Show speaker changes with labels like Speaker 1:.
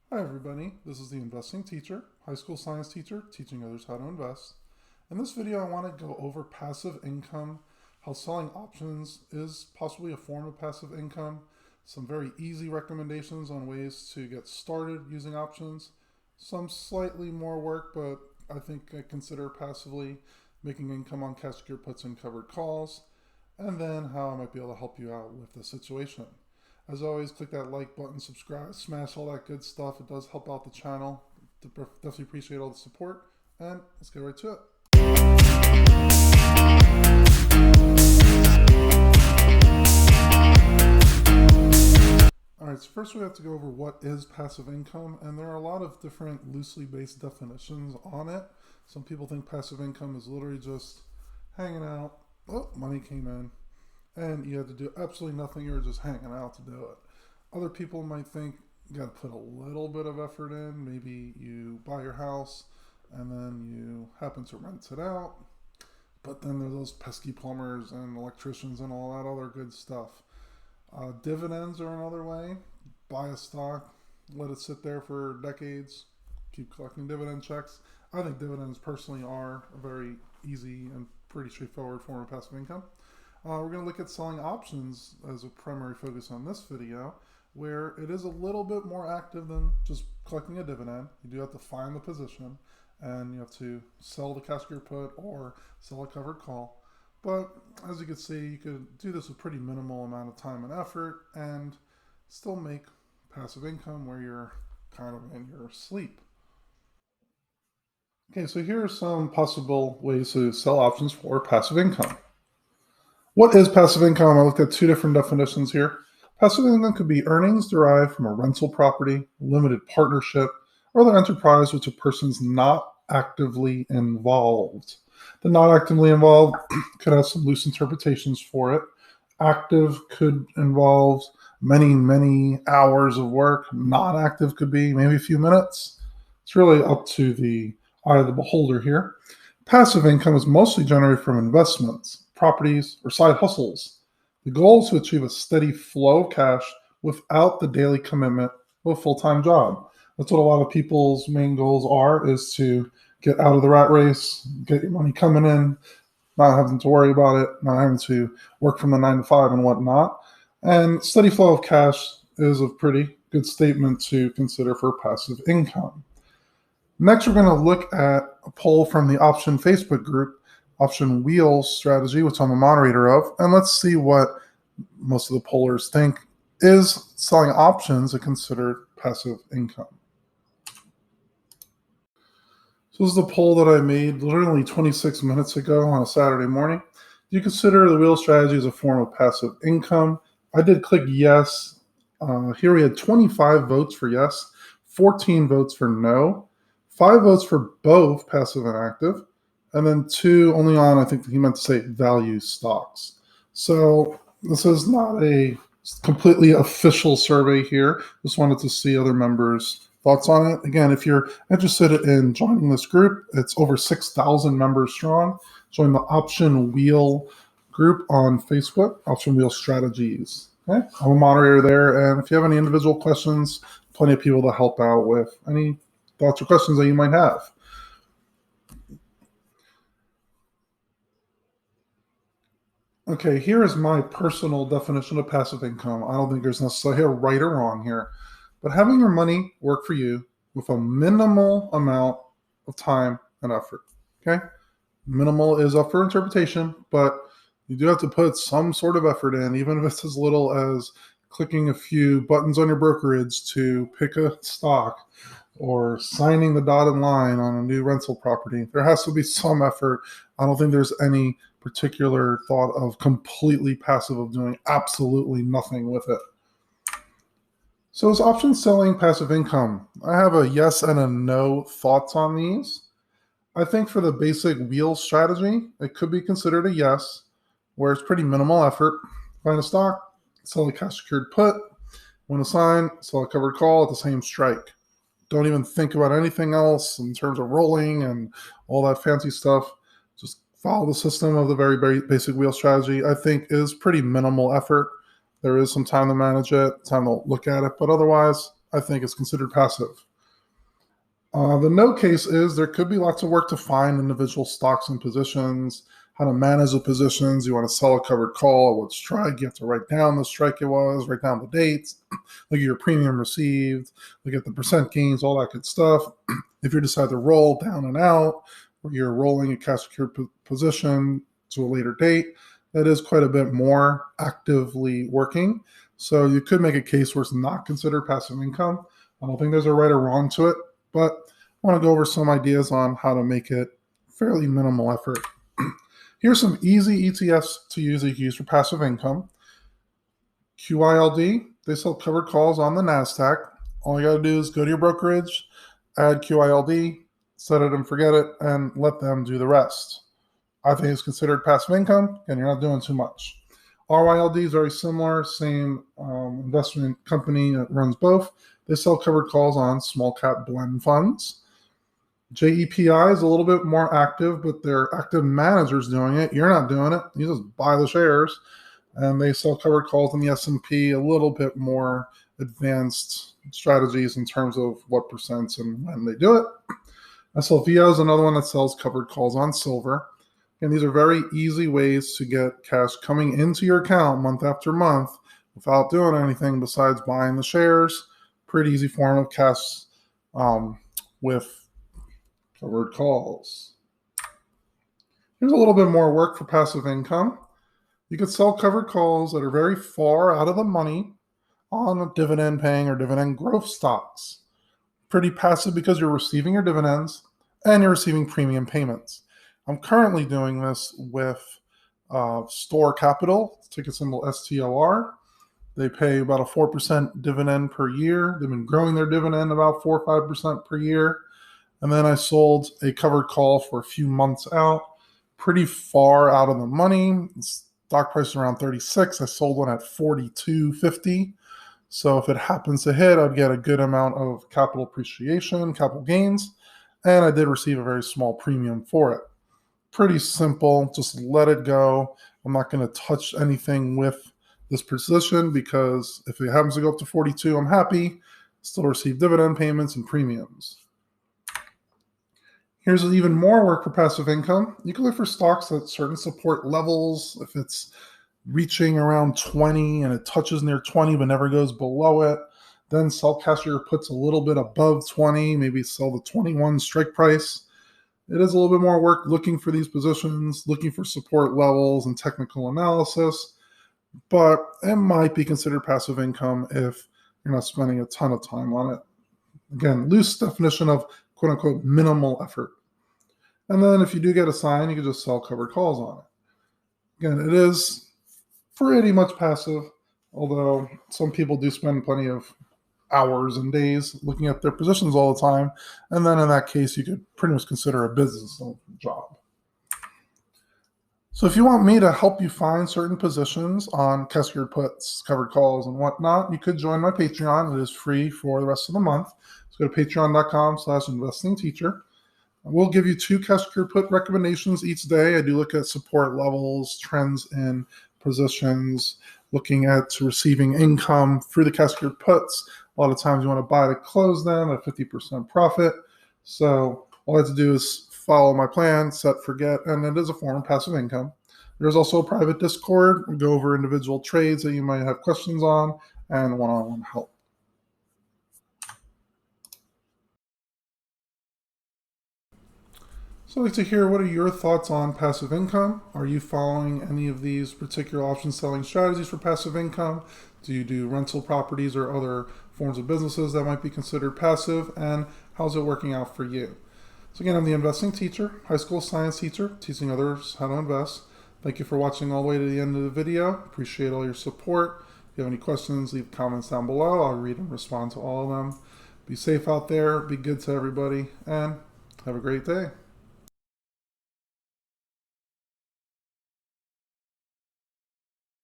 Speaker 1: Hi everybody, this is the investing teacher, high school science teacher, teaching others how to invest. In this video, I want to go over passive income, how selling options is possibly a form of passive income, some very easy recommendations on ways to get started using options, some slightly more work, but I think I consider passively making income on cash secure puts and covered calls, and then how I might be able to help you out with the situation. As always, click that like button, subscribe, smash all that good stuff. It does help out the channel. Definitely appreciate all the support. And let's get right to it. All right, so first we have to go over what is passive income, and there are a lot of different loosely based definitions on it. Some people think passive income is literally just hanging out. Oh, money came in, and you had to do absolutely nothing. You were just hanging out to do it. Other people might think you got to put a little bit of effort in. Maybe you buy your house and then you happen to rent it out. But then there's those pesky plumbers and electricians and all that other good stuff. Dividends are another way. Buy a stock, let it sit there for decades, keep collecting dividend checks. I think dividends personally are a very easy and pretty straightforward form of passive income. We're going to look at selling options as a primary focus on this video, where it is a little bit more active than just collecting a dividend. You do have to find the position, and you have to sell the cash secure put or sell a covered call. But as you can see, you could do this with pretty minimal amount of time and effort and still make passive income where you're kind of in your sleep. Okay, so here are some possible ways to sell options for passive income. What is passive income? I looked at two different definitions here. Passive income could be earnings derived from a rental property, limited partnership, or other enterprise which a person's not actively involved. The not actively involved could have some loose interpretations for it. Active could involve many, many hours of work. Not active could be maybe a few minutes. It's really up to the eye of the beholder here. Passive income is mostly generated from investments, properties, or side hustles. The goal is to achieve a steady flow of cash without the daily commitment of a full-time job. That's what a lot of people's main goals are, is to get out of the rat race, get your money coming in, not having to worry about it, not having to work from the 9 to 5 and whatnot. And steady flow of cash is a pretty good statement to consider for passive income. Next, we're going to look at a poll from the Option Facebook group, Option Wheel Strategy, which I'm a moderator of, and let's see what most of the pollers think. Is selling options a considered passive income? So this is the poll that I made literally 26 minutes ago on a Saturday morning. Do you consider the wheel strategy as a form of passive income? I did click yes. Here we had 25 votes for yes, 14 votes for no, 5 votes for both passive and active, and then 2 only on, I think he meant to say, value stocks. So this is not a completely official survey here. Just wanted to see other members' thoughts on it. Again, if you're interested in joining this group, it's over 6,000 members strong. Join the Option Wheel group on Facebook, Option Wheel Strategies. Okay? I'm a moderator there, and if you have any individual questions, plenty of people to help out with any thoughts or questions that you might have. Okay, here is my personal definition of passive income. I don't think there's necessarily a right or wrong here, but having your money work for you with a minimal amount of time and effort. Okay, minimal is up for interpretation, but you do have to put some sort of effort in, even if it's as little as clicking a few buttons on your brokerage to pick a stock or signing the dotted line on a new rental property. There has to be some effort. I don't think there's any particular thought of completely passive, of doing absolutely nothing with it. So is option selling passive income? I have a yes and a no thoughts on these. I think for the basic wheel strategy, it could be considered a yes, where it's pretty minimal effort. Find a stock, sell a cash secured put, win a sign, sell a covered call at the same strike. Don't even think about anything else in terms of rolling and all that fancy stuff. Just follow the system of the very, very basic wheel strategy. I think is pretty minimal effort. There is some time to manage it, time to look at it, but otherwise, I think is considered passive. The no case is there could be lots of work to find individual stocks and positions, how to manage the positions. You want to sell a covered call at what strike. You have to write down the strike it was, write down the dates, look at your premium received, look at the percent gains, all that good stuff. If you decide to roll down and out, or you're rolling a cash secured position to a later date, that is quite a bit more actively working. So you could make a case where it's not considered passive income. I don't think there's a right or wrong to it, but I want to go over some ideas on how to make it fairly minimal effort. Here's some easy ETFs to use that you can use for passive income. QILD, they sell covered calls on the NASDAQ. All you got to do is go to your brokerage, add QILD, set it and forget it, and let them do the rest. I think it's considered passive income, and you're not doing too much. RYLD is very similar, same investment company that runs both. They sell covered calls on small cap blend funds. JEPI is a little bit more active, but they're active managers doing it. You're not doing it. You just buy the shares, and they sell covered calls in the S&P, a little bit more advanced strategies in terms of what percents and when they do it. SLVO is another one that sells covered calls on silver. And these are very easy ways to get cash coming into your account month after month without doing anything besides buying the shares. Pretty easy form of cash with covered calls. Here's a little bit more work for passive income. You could sell covered calls that are very far out of the money on dividend paying or dividend growth stocks. Pretty passive because you're receiving your dividends and you're receiving premium payments. I'm currently doing this with Store Capital, ticker symbol STOR. They pay about a 4% dividend per year. They've been growing their dividend about 4 or 5% per year. And then I sold a covered call for a few months out, pretty far out of the money. Stock price is around 36. I sold one at 42.50. So if it happens to hit, I'd get a good amount of capital appreciation, capital gains, and I did receive a very small premium for it. Pretty simple, just let it go. I'm not going to touch anything with this position because if it happens to go up to 42, I'm happy. Still receive dividend payments and premiums. Here's even more work for passive income. You can look for stocks at certain support levels. If it's reaching around 20 and it touches near 20 but never goes below it, then sell cash your puts a little bit above 20, maybe sell the 21 strike price. It is a little bit more work looking for these positions, looking for support levels and technical analysis, but it might be considered passive income if you're not spending a ton of time on it. Again, loose definition of quote unquote minimal effort. And then if you do get a sign, you can just sell covered calls on it. Again, it is pretty much passive, although some people do spend plenty of hours and days looking at their positions all the time. And then in that case, you could pretty much consider a business job. So if you want me to help you find certain positions on cash secured puts, covered calls, and whatnot, you could join my Patreon. It is free for the rest of the month. So go to patreon.com/investingteacher. We'll give you 2 cash secured put recommendations each day. I do look at support levels, trends in positions, looking at receiving income through the cash secured puts. A lot of times you want to buy to close them at 50% profit. So all I have to do is follow my plan, set, forget, and it is a form of passive income. There's also a private Discord. We go over individual trades that you might have questions on and one-on-one help. So I'd like to hear, what are your thoughts on passive income? Are you following any of these particular option selling strategies for passive income? Do you do rental properties or other forms of businesses that might be considered passive? And how's it working out for you? So again, I'm the investing teacher, high school science teacher, teaching others how to invest. Thank you for watching all the way to the end of the video. Appreciate all your support. If you have any questions, leave comments down below. I'll read and respond to all of them. Be safe out there. Be good to everybody. And have a great day.